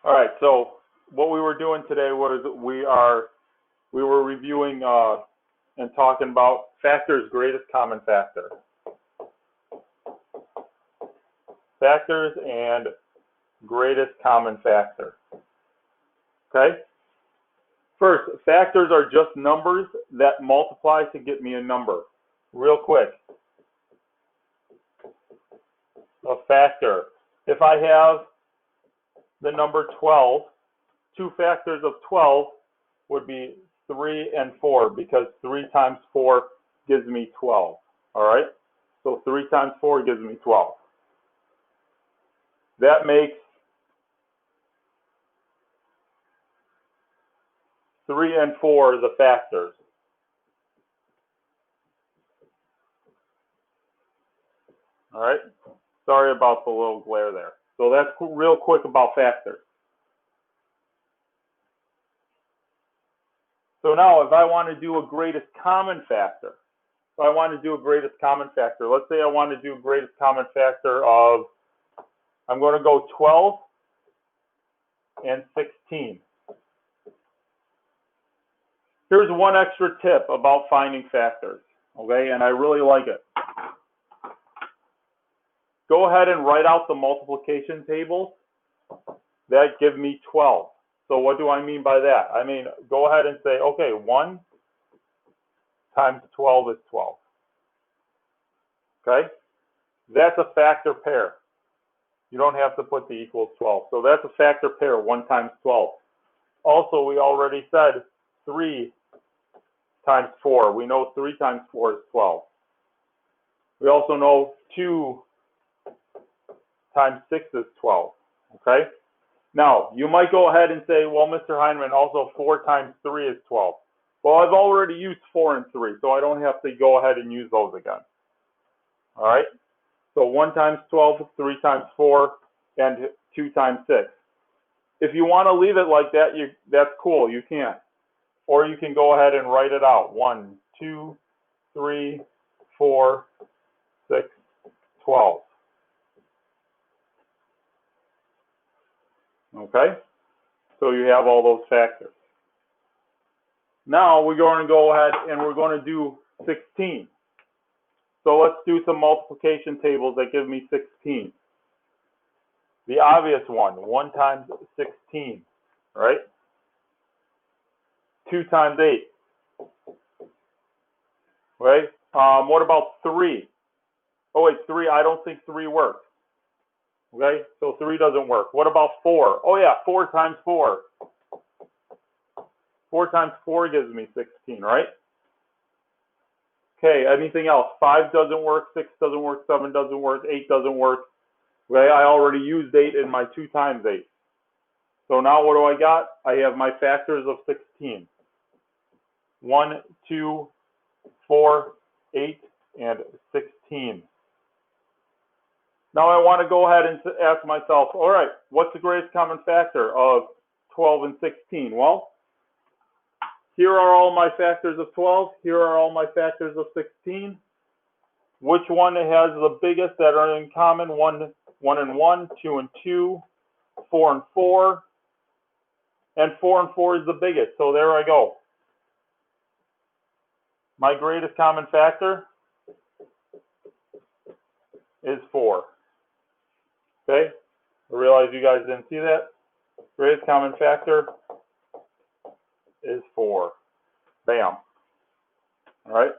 All right, so what we were doing today was we were reviewing and talking about factors greatest common factor. Factors and greatest common factor. Okay? First, factors are just numbers that multiply to get me a number. Real quick. A factor. If I have the number 12, two factors of 12 would be 3 and 4, because 3 times 4 gives me 12. All right? So 3 times 4 gives me 12. That makes 3 and 4 the factors. All right? Sorry about the little glare there. So that's real quick about factors. So now if I want to do a greatest common factor, let's say I want to do greatest common factor of, I'm going to go 12 and 16. Here's one extra tip about finding factors, okay, and I really like it. Go ahead and write out the multiplication tables that give me 12. So what do I mean by that? I mean, go ahead and say, okay, 1 times 12 is 12. Okay? That's a factor pair. You don't have to put the equals 12. So that's a factor pair, 1 times 12. Also, we already said 3 times 4. We know 3 times 4 is 12. We also know 2 times 6 is 12. Okay? Now, you might go ahead and say, well, Mr. Heineman, also 4 times 3 is 12. Well, I've already used 4 and 3, so I don't have to go ahead and use those again. All right? So 1 times 12, 3 times 4, and 2 times 6. If you want to leave it like that, that's cool. You can. Or you can go ahead and write it out. 1, 2, 3, 4, 6, 12. Okay? So you have all those factors. Now we're going to go ahead and we're going to do 16. So let's do some multiplication tables that give me 16. The obvious one, 1 times 16, right? 2 times 8, right? What about 3? Oh wait, 3, I don't think 3 works. Okay, so 3 doesn't work. What about 4? Oh yeah, 4 times 4. 4 times 4 gives me 16, right? Okay, anything else? 5 doesn't work, 6 doesn't work, 7 doesn't work, 8 doesn't work. Okay, I already used 8 in my 2 times 8. So now what do I got? I have my factors of 16. 1, 2, 4, 8, and 16. Now I want to go ahead and ask myself, all right, what's the greatest common factor of 12 and 16? Well, here are all my factors of 12. Here are all my factors of 16. Which one has the biggest that are in common? 1 and 1, 2 and 2, 4 and 4. And 4 and 4 is the biggest. So there I go. My greatest common factor is 4. Okay? I realize you guys didn't see that. Greatest common factor is 4. Bam. All right?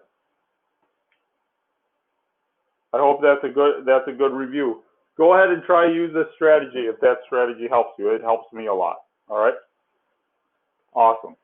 I hope that's a good review. Go ahead and try to use this strategy if that strategy helps you. It helps me a lot. All right? Awesome.